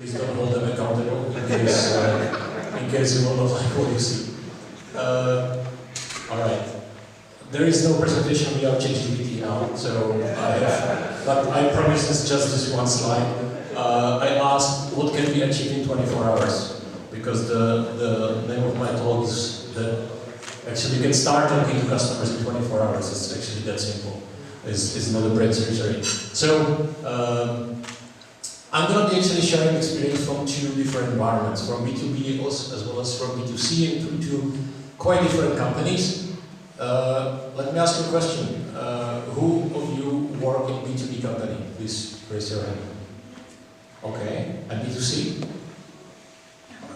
Please don't hold them accountable in case you will not like what you see. Alright. There is no presentation without ChatGPT now, so but I promise it's just this one slide. I asked what can be achieved in 24 hours, because the name of my talk is that actually you can start talking to customers in 24 hours. It's actually that simple. It's not a brain surgery. So I'm going to be actually sharing experience from two different environments, from B2B as well as from B2C, and two quite different companies. Let me ask you a question. Who of you work in B2B company? Please raise your hand. Okay, and B2C?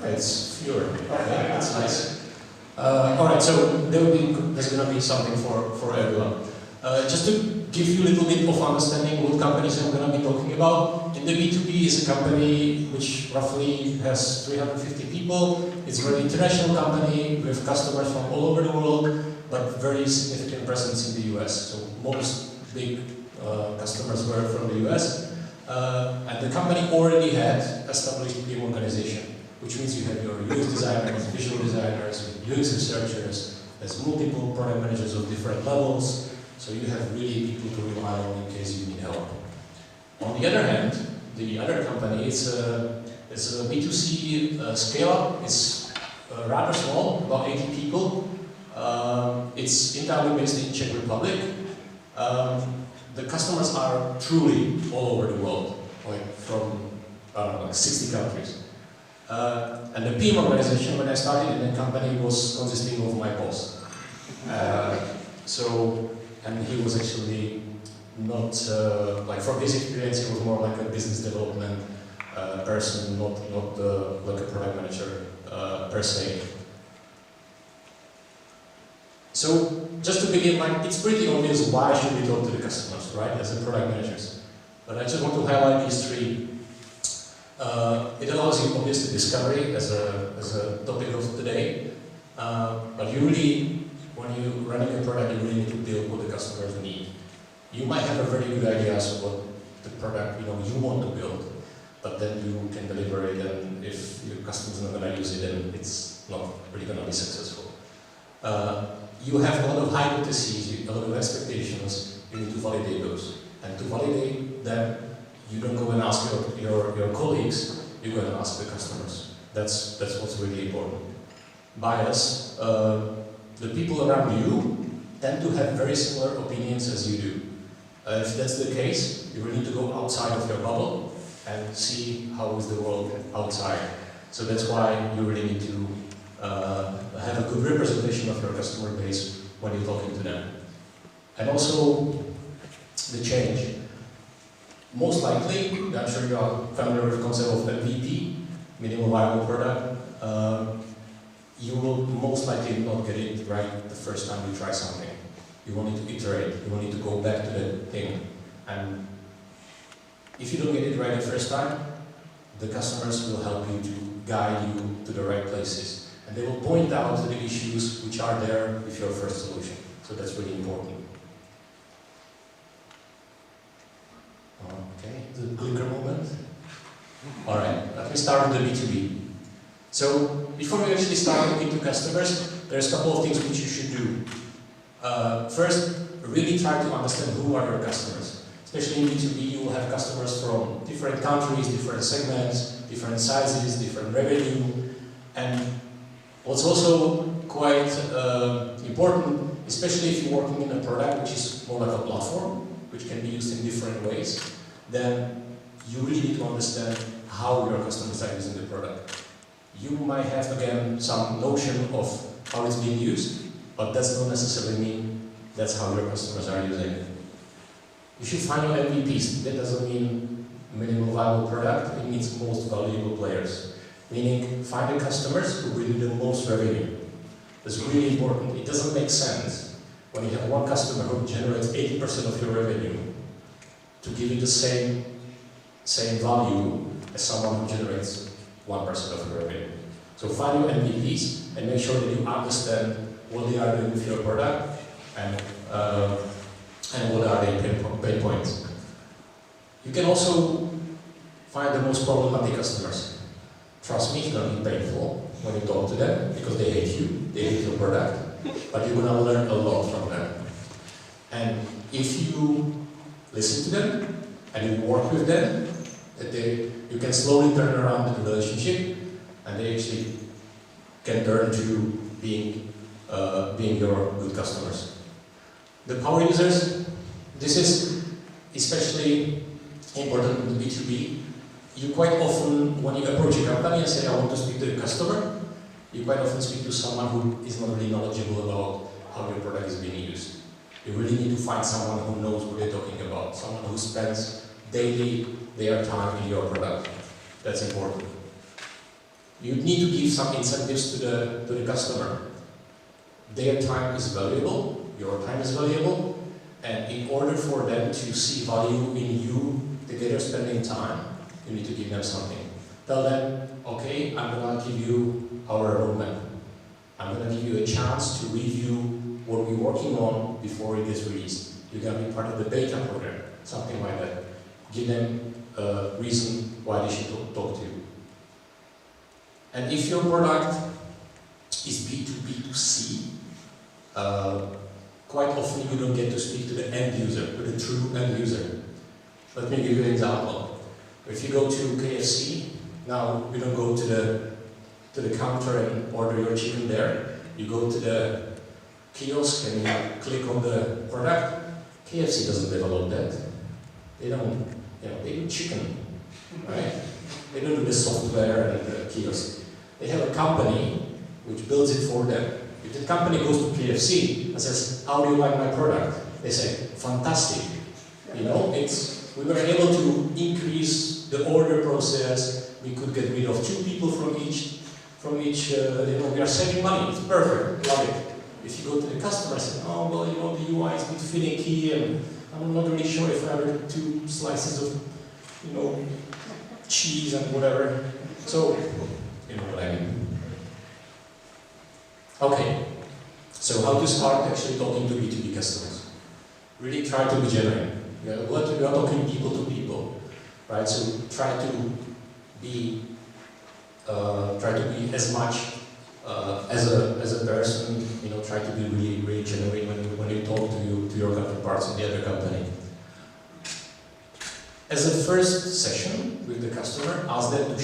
It's fewer. Okay, that's nice. Alright, so there's going to be something for everyone. Just to give you a little bit of understanding what companies I'm going to be talking about. In the B2B is a company which roughly has 350 people. It's a very international company with customers from all over the world, but very significant presence in the US. So most big customers were from the US. And the company already had established team organization, which means you have your UX designers, visual designers, UX researchers, there's multiple product managers of different levels, so you have really people to rely on in case you need help. On the other hand, the other company is a B2C scale-up. It's rather small, about 80 people. It's entirely based in Czech Republic. The customers are truly all over the world, like from like 60 countries. And the team organization, when I started in the company, was consisting of my boss. And he was actually not, like from his experience, he was more like a business development person, not like a product manager per se. So, just to begin, like, it's pretty obvious why should we talk to the customers, right, as a product managers. But I just want to highlight these three. It allows you obviously discovery as a topic of today, but you really, when you're running a product, you really need to build what the customers need. You might have a very good idea as to what the product you want to build, but then you can deliver it, and if your customer's not going to use it, then it's not really going to be successful. You have a lot of hypotheses, a lot of expectations. You need to validate those, and to validate them, you don't go and ask your colleagues, you go and ask the customers. That's what's really important. Bias, the people around you tend to have very similar opinions as you do. If that's the case, you really need to go outside of your bubble and see how is the world outside. So that's why you really need to have a good representation of your customer base when you're talking to them. And also, the change. Most likely, I'm sure you are familiar with the concept of MVP, minimum viable product. You will most likely not get it right the first time you try something. You will need to iterate, you will need to go back to that thing. And if you don't get it right the first time, the customers will help you to guide you to the right places. And they will point out to the issues which are there with your first solution. So that's really important. Okay, the clicker moment. Alright, let me start with the B2B. So, before we actually start looking to customers, there's a couple of things which you should do. First, really try to understand who are your customers. Especially in B2B, you will have customers from different countries, different segments, different sizes, different revenue. And what's also quite important, especially if you're working in a product which is more like a platform, which can be used in different ways, then you really need to understand how your customers are using the product. You might have, again, some notion of how it's being used, but that does not necessarily mean that's how your customers are using it. You should find your MVPs. That doesn't mean minimum viable product, it means most valuable players. Meaning, find the customers who bring the most revenue. That's really important. It doesn't make sense when you have one customer who generates 80% of your revenue to give you the same value as someone who generates 1% of your revenue. So find your MVPs and make sure that you understand what they are doing with your product and what are their pain points. You can also find the most problematic customers. Trust me, it's going to be painful when you talk to them because they hate you, they hate your product, but you're going to learn a lot from them. And if you listen to them and you work with them, you can slowly turn around the relationship and they actually can turn to being your good customers. The power users, this is especially important in the B2B. You quite often, when you approach a company and say, I want to speak to the customer, you quite often speak to someone who is not really knowledgeable about how your product is being used. You really need to find someone who knows what they're talking about, someone who spends daily their time in your product. That's important. You need to give some incentives to the customer. Their time is valuable, your time is valuable, and in order for them to see value in you together spending time, you need to give them something. Tell them, okay, I'm going to give you our roadmap. I'm going to give you a chance to review what we're working on before it gets released. You're going to be part of the beta program, something like that. Give them a reason why they should talk to you. And if your product is B2B2C, quite often you don't get to speak to the end user, to the true end user. Let me give you an example. If you go to KFC, now you don't go to the counter and order your chicken there. You go to the kiosk and you click on the product. KFC doesn't develop that. They don't, they do chicken, right? They don't do the software and the kiosk. They have a company which builds it for them. If the company goes to KFC and says, how do you like my product? They say, fantastic. We were able to increase the order process. We could get rid of 2 people from each, we are saving money. It's perfect, love it. If you go to the customer and say, oh, well, the UI is a bit finicky and I'm not really sure if I have 2 slices of, cheese and whatever. So, you know what I mean. Okay, so how to start actually talking to B2B customers? Really try to be genuine. We are talking people to people, right? So try to be as much as a person. Try to be really, really genuine when you talk to your counterparts in the other company. As a first session with the customer, ask them to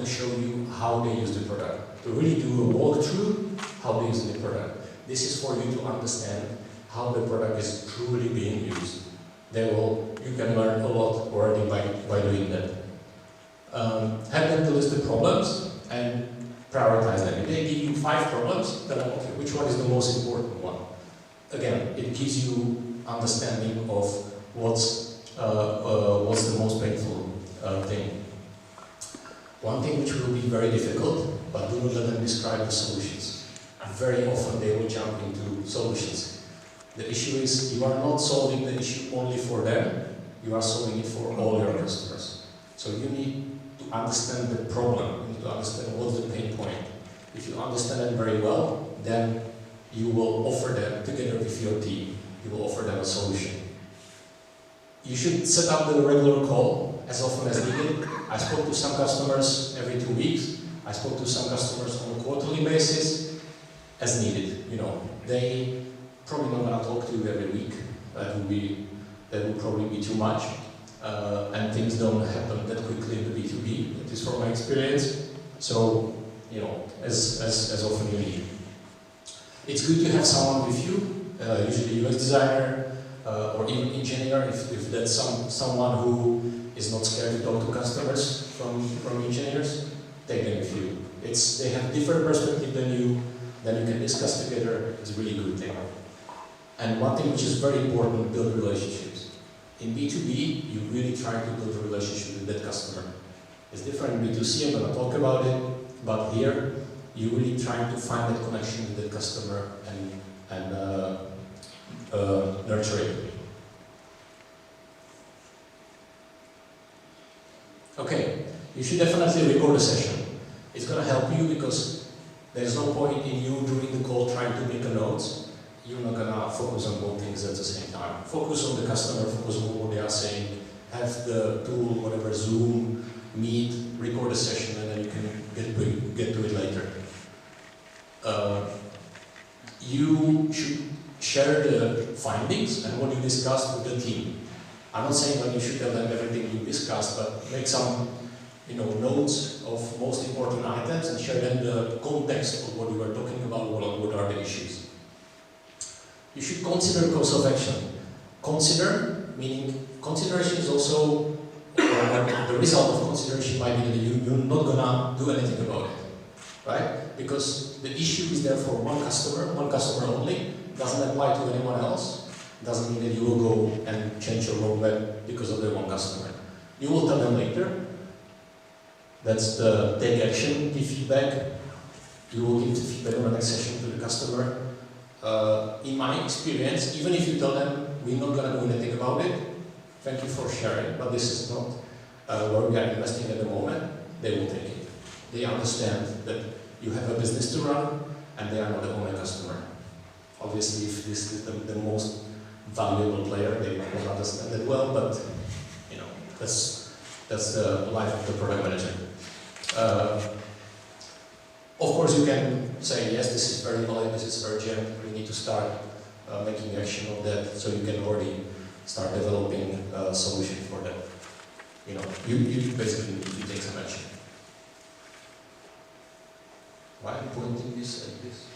show you how they use the product. To really do a walkthrough how they use the product. This is for you to understand how the product is truly being used. You can learn a lot already by doing that. Have them to list the problems and prioritize them. If they give you 5 problems, then okay, which one is the most important one? Again, it gives you understanding of what's the most painful thing. One thing which will be very difficult, but do not let them describe the solutions. Very often they will jump into solutions. The issue is you are not solving the issue only for them, you are solving it for all your customers. So you need to understand the problem, you need to understand what's the pain point. If you understand it very well, then you will offer them, together with your team, you will offer them a solution. You should set up the regular call as often as needed. I spoke to some customers every 2 weeks. I spoke to some customers on a quarterly basis as needed. They probably not going to talk to you every week. That would probably be too much. And things don't happen that quickly in the B2B. That is from my experience. So, as often you need. It's good to have someone with you, usually UX designer or even engineer, if that's someone who is not scared to talk to customers from engineers, take them with you. They have different perspective than you can discuss together. It's a really good thing. And one thing which is very important, build relationships. In B2B, you really try to build a relationship with that customer. It's different in B2C, I'm going to talk about it, but here, you really try to find that connection with that customer and nurture it. Okay, you should definitely record a session. It's going to help you because there's no point in you during the call trying to make a notes. You're not going to focus on both things at the same time. Focus on the customer, focus on what they are saying, have the tool, whatever, Zoom, Meet, record a session, and then you can get to it later. You should share the findings and what you discussed with the team. I'm not saying that you should tell them everything you discussed, but make some notes of most important items and share them the context of what you were talking about, what are the issues. You should consider course of action. Consider, meaning consideration is also, the result of consideration might be that you're not gonna do anything about it, right? Because the issue is there for one customer only, doesn't apply to anyone else, doesn't mean that you will go and change your roadmap because of the one customer. You will tell them later. That's the take action, give feedback. You will give the feedback on the next session to the customer. In my experience, even if you tell them we're not going to do anything about it, thank you for sharing, but this is not where we are investing at the moment, they will take it. They understand that you have a business to run and they are not the only customer. Obviously, if this is the most valuable player, they might not understand that well, but that's the life of the product manager. Of course, you can say, yes, this is very valid, this is urgent, we need to start making action of that, so you can already start developing a solution for that. You basically need to take some action. Why am I pointing this like this?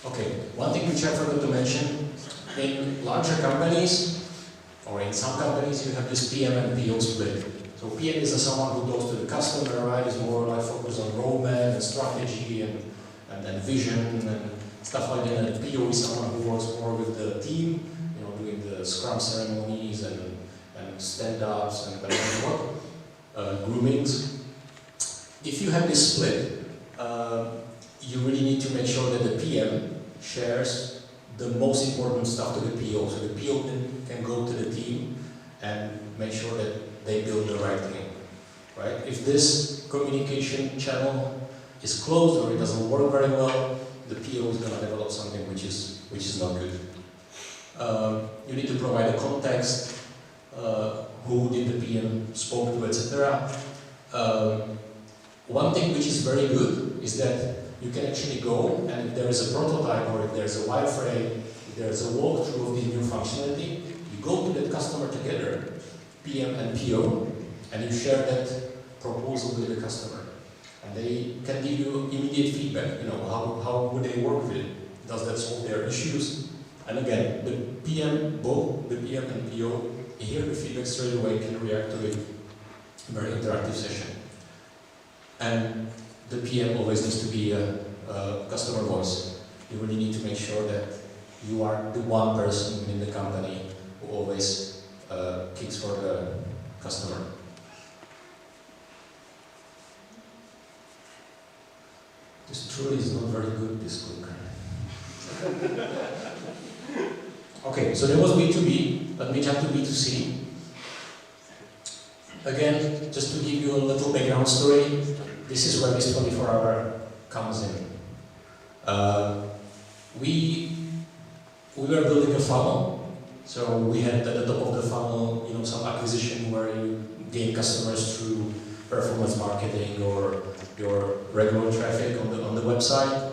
Okay, one thing which I forgot to mention, in larger companies, or in some companies, you have this PM and PO split. So PM is someone who talks to the customer, right? Is more like focused on roadmap and strategy and vision and stuff like that. And PO is someone who works more with the team, doing the scrum ceremonies and stand-ups and groomings. If you have this split, you really need to make sure that the PM shares the most important stuff to the PO, so the PO can go to the team and make sure that they build the right thing, right? If this communication channel is closed or it doesn't work very well, the PO is going to develop something which is not good. You need to provide a context, who did the PM spoke to, etc. One thing which is very good is that you can actually go, and if there is a prototype or if there's a wireframe, if there's a walkthrough of the new functionality, you go to that customer together, PM and PO, and you share that proposal with the customer. And they can give you immediate feedback, how would they work with it? Does that solve their issues? And again, both the PM and PO hear the feedback straight away, can react to it. Very interactive session. And the PM always needs to be a customer voice. You really need to make sure that you are the one person in the company who always kicks for the customer. This truly is not very good, this book. Okay, so there was B2B, let me jump to B2C. Again, just to give you a little background story, this is where this 24-hour comes in. We were building a funnel, so we had at the top of the funnel, some acquisition where you gain customers through performance marketing or your regular traffic on the website,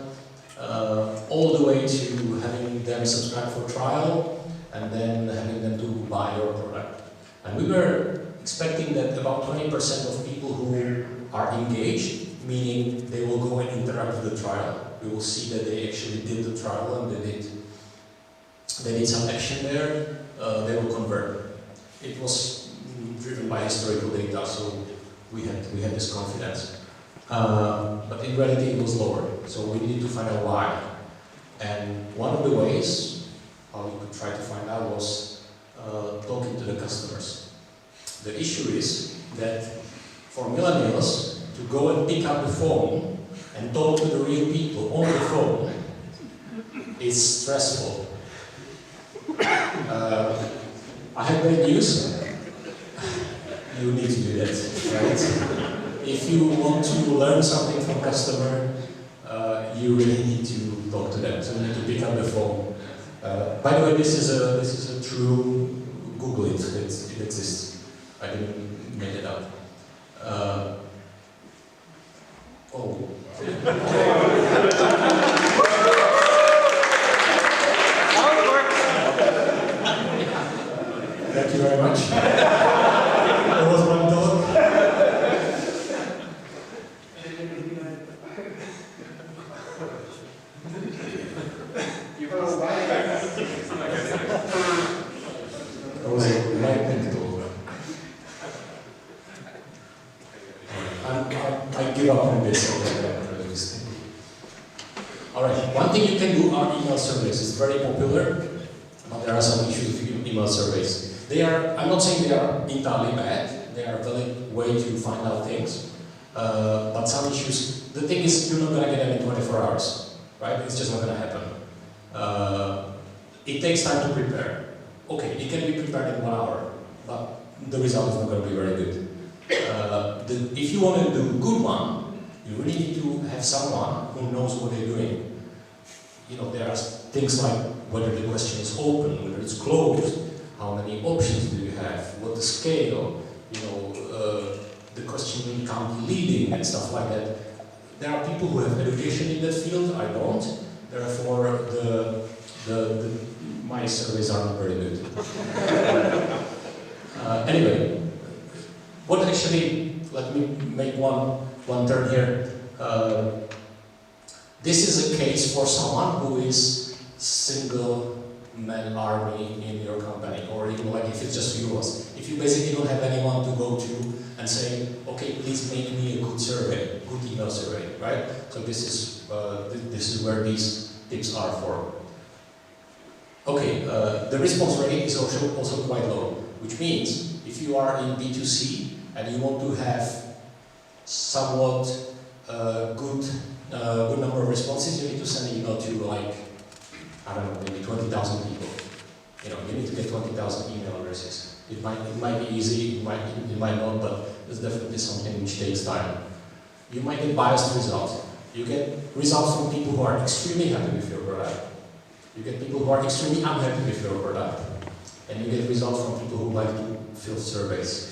all the way to having them subscribe for trial and then having them to buy your product. And we were expecting that about 20% of people who are engaged, meaning they will go and interact with the trial. We will see that they actually did the trial and they did some action there, they will convert. It was driven by historical data, so we had this confidence. But in reality it was lower, so we needed to find out why. And one of the ways how we could try to find out was talking to the customers. The issue is that for millennials to go and pick up the phone and talk to the real people on the phone is stressful. I have great news. You need to do that, right? If you want to learn something from customer, you really need to talk to them. So you need to pick up the phone. By the way, this is a true. Google it. It exists. I didn't make it up. Oh. Thank you very much. There was one dog. There was a lightning dog. I give up on this already. Alright, one thing you can do are email surveys. It's very popular, but there are some issues with email surveys. I'm not saying they are entirely bad, they are a valid way to find out things, but some issues, the thing is you're not going to get them in 24 hours, right? It's just not going to happen. It takes time to prepare. Okay, it can be prepared in 1 hour, but the result is not going to be very good. If you want to do a good one, you really need to have someone who knows what they're doing. You know, there are things like whether the question is open, whether it's closed, how many options do you have, what the scale, you know, the question can't be leading and stuff like that. There are people who have education in that field, I don't. Therefore, my surveys are not very good. Anyway, what actually, let me make one turn here. This is a case for someone who is single-man army in your company, or even like if it's just yours. If you basically don't have anyone to go to and say, okay, please make me a good survey, good email survey, right? So this is where these tips are for. Okay, the response rate is also quite low, which means if you are in B2C and you want to have somewhat good number of responses, you need to send an email to like, I don't know, maybe 20,000 people. You know, you need to get 20,000 email addresses. It might be easy, it might not, but it's definitely something which takes time. You might get biased results. You get results from people who are extremely happy with your product. You get people who are extremely unhappy with your product. And you get results from people who like to fill surveys.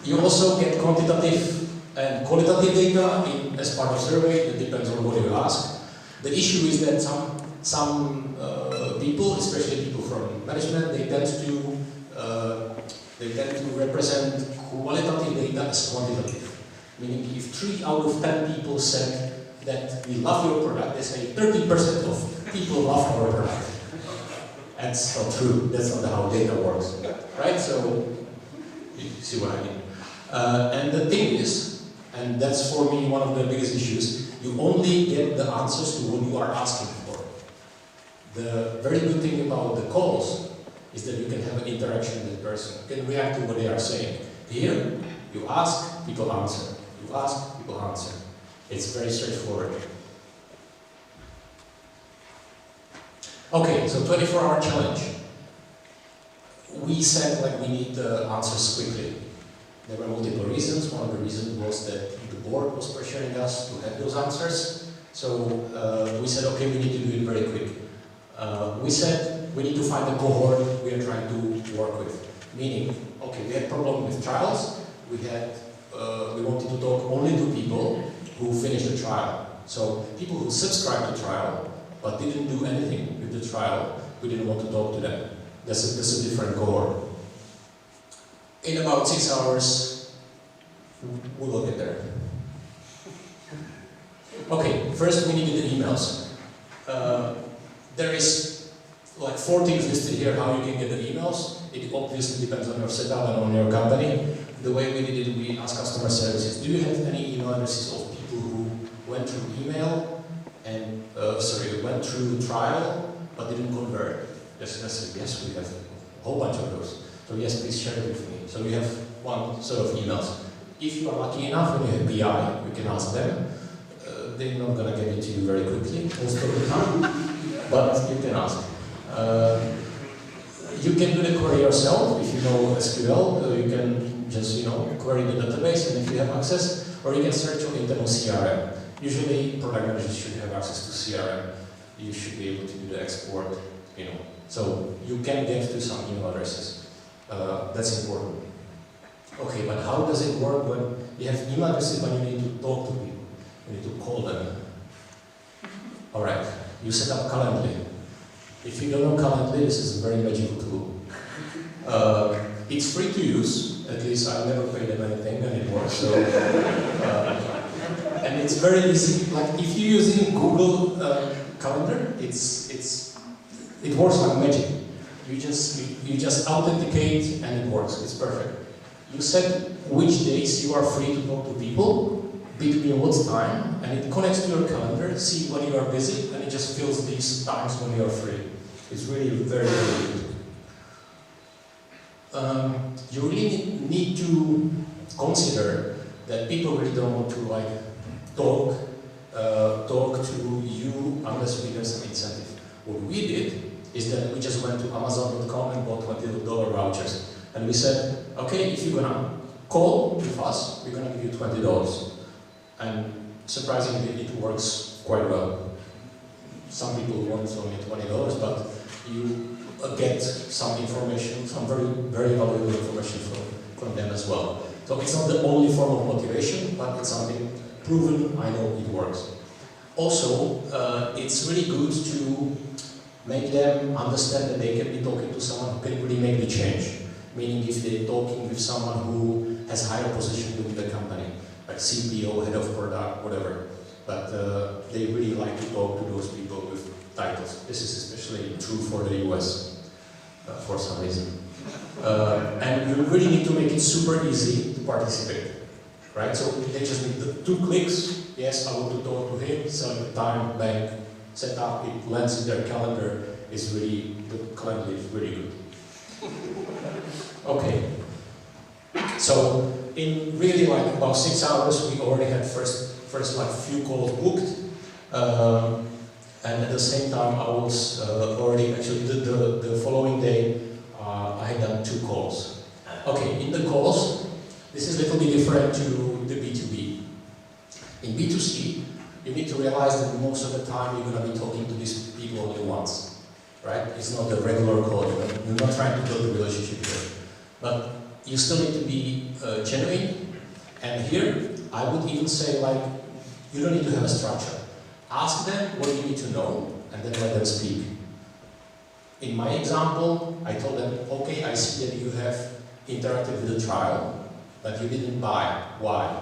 You also get quantitative and qualitative data as part of survey. It depends on what you ask. The issue is that some people, especially people from management, they tend to represent qualitative data as quantitative. Meaning, if 3 out of 10 people said that we love your product, they say 30% of people love our product. That's not true. That's not how data works, right? So you see what I mean. And the thing is, and that's for me one of the biggest issues, you only get the answers to what you are asking for. The very good thing about the calls is that you can have an interaction with the person. You can react to what they are saying. Here, you ask, people answer. You ask, people answer. It's very straightforward. Okay, so 24-hour challenge. We said like we need the answers quickly. There were multiple reasons. One of the reasons was that the board was pressuring us to have those answers. So we said, okay, we need to do it very quick. We said we need to find a cohort we are trying to work with. Meaning, okay, we had problem with trials. We wanted to talk only to people who finished the trial. So people who subscribed to the trial but didn't do anything with the trial, we didn't want to talk to them. That's a different cohort. In about 6 hours, we will get there. Okay, first we needed the emails. There is like 4 things listed here how you can get the emails. It obviously depends on your setup and on your company. The way we did it, we asked customer services, do you have any email addresses of people who went through email and, went through the trial but didn't convert? Yes, we have a whole bunch of those. So yes, please share it with me. So we have one set of emails. If you are lucky enough and you have BI, we can ask them. They're not going to get it to you very quickly, most of the time, but you can ask. You can do the query yourself. If you know SQL, you can just query the database, and if you have access. Or you can search on internal CRM. Usually, product managers should have access to CRM. You should be able to do the export, you know. So you can get to some email addresses. That's important. Okay, but how does it work when you have email addresses but you need to talk to people? You need to call them. All right, you set up Calendly. If you don't know Calendly, this is a very magical tool. It's free to use. At least I never paid them anything, and it works. So, and it's very easy. Like if you're using Google Calendar, it works like magic. You just authenticate, and it works. It's perfect. You set which days you are free to talk to people, between what time, and it connects to your calendar, see when you are busy, and it just fills these times when you are free. It's really very, very good. You really need to consider that people really don't want to like talk to you unless we get some incentive. What we did is that we just went to Amazon.com and bought $20 vouchers. And we said, okay, if you're gonna call with us, we're gonna give you $20. And surprisingly, it works quite well. Some people want only $20, but you get some information, some very, very valuable information from them as well. So it's not the only form of motivation, but it's something proven. I know it works. Also, it's really good to make them understand that they can be talking to someone who can really make the change. Meaning if they're talking with someone who has a higher position within the company, like CPO, head of product, whatever. But they really like to talk to those people with titles. This is especially true for the US, for some reason. And you really need to make it super easy to participate, right? So they just need the 2 clicks. Yes, I want to talk to him, select time, bank, set up, it lands in their calendar. It's really, the calendar is really good. Okay. So in really like about 6 hours, we already had first like few calls booked, and at the same time I was already actually the following day I had done 2 calls. Okay, in the calls, this is a little bit different to the B2B. In B2C, you need to realize that most of the time you're going to be talking to these people only once, right? It's not a regular call. You're not trying to build a relationship here, but you still need to be genuine. And here, I would even say, like, you don't need to have a structure. Ask them what you need to know, and then let them speak. In my example, I told them, okay, I see that you have interacted with the trial, but you didn't buy. Why?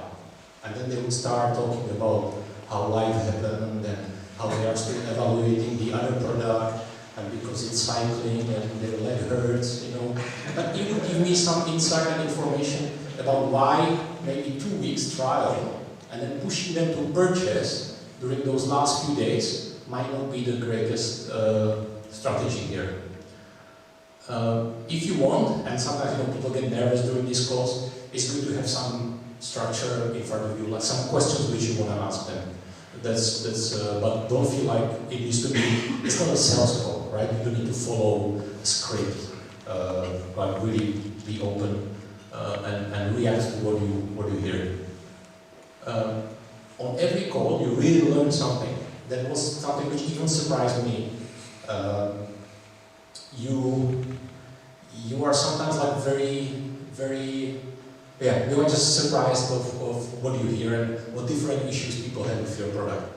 And then they would start talking about how life happened, and how they are still evaluating the other product, and because it's cycling and their leg hurts, you know. But you would give me some insight and information about why maybe 2 weeks trial, and then pushing them to purchase during those last few days might not be the greatest strategy here. If you want, and sometimes you know, people get nervous during these calls, it's good to have some structure in front of you, like some questions which you want to ask them. But don't feel like it needs to be, it's not a sales call, right? You don't need to follow a script, but really be open and react to what you hear. On every call, you really learn something. That was something which even surprised me. You are sometimes like you are just surprised of what you hear and what different issues people have with your product.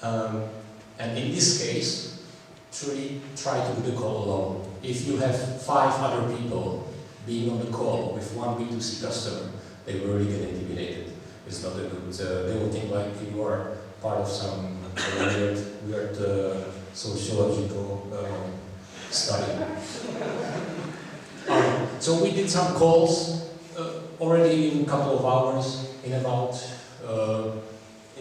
And in this case, truly try to do the call alone. If you have 5 other people being on the call with one B2C customer, they will really get intimidated. It's not a good, they will think like you are part of some weird sociological study. So we did some calls already in a couple of hours, in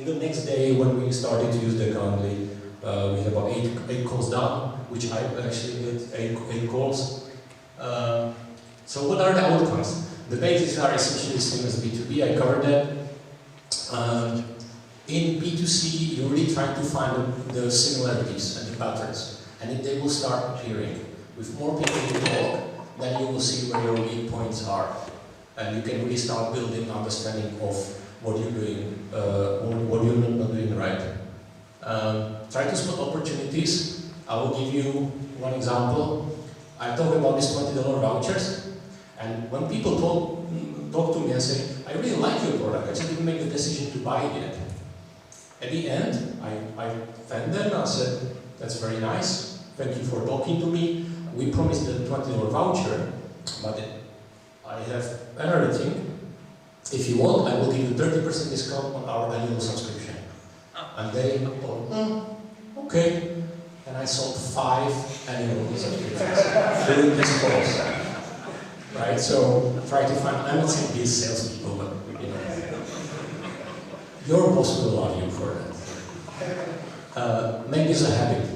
the next day when we started to use the Calendly, we had about 8 calls done, which I actually did 8 calls. So what are the outcomes? The basics are essentially the same as B2B, I covered that. In B2C, you're really trying to find the similarities and the patterns, and they will start appearing. With more people you talk, then you will see where your weak points are. and you can really start building understanding of what you're doing, what you're not doing right. Try to spot opportunities. I will give you one example. I talk about these $20 vouchers, and when people talk to me and say, I really like your product, I just didn't make the decision to buy it yet. At the end, I thanked them and I said, that's very nice, thank you for talking to me. We promised the $20 voucher, but I have another thing. If you want, I will give you 30% discount on our annual subscription. And they thought, okay. And I sold 5 annual subscriptions during this course. Right? So try to find, I'm not saying these salespeople, but you know, your boss will love you for that. Make this a habit.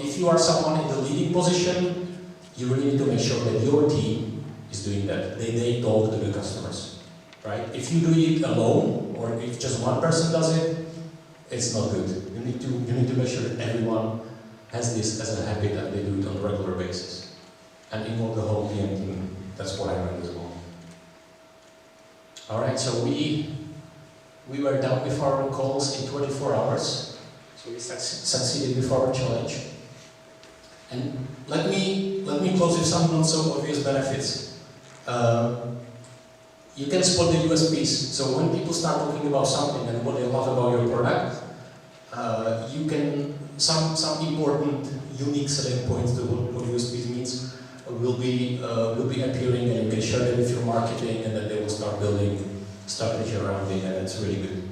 If you are someone in the leading position, you really need to make sure that your team is doing that. They talk to the customers. Right? If you do it alone, or if just one person does it, it's not good. You need to make sure that everyone has this as a habit and they do it on a regular basis. And involve the whole PM team. That's what I learned as well. Alright, so we were done with our calls in 24 hours. So we succeeded with our challenge. And let me close with some not so obvious benefits. You can spot the USPs. So when people start talking about something and what they love about your product, you can some important unique selling points to what USPs means will be appearing, and you can share them with your marketing, and then they will start building strategy around it, and it's really good.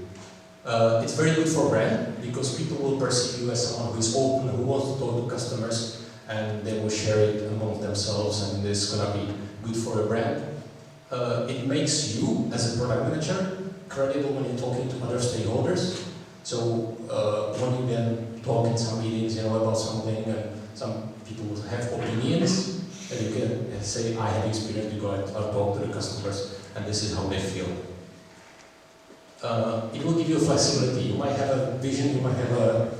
It's very good for brand because people will perceive you as someone who is open, who wants to talk to customers, and they will share it among themselves, and it's gonna be good for a brand. It makes you, as a product manager, credible when you're talking to other stakeholders. So when you then talk in some meetings, about something, and some people will have opinions, and you can say, I have experience to go and talk to the customers, and this is how they feel. It will give you flexibility. You might have a vision, you might have a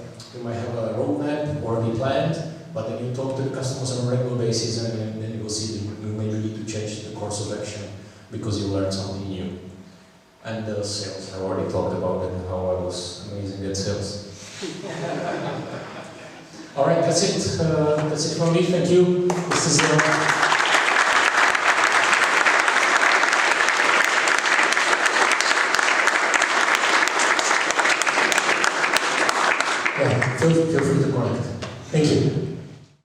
roadmap or be planned, but then you talk to the customers on a regular basis, and then you will see that you maybe need to change the course of action because you learned something new. And sales, I already talked about it, how I was amazing at sales. All right, that's it. That's it from me. Thank you. This is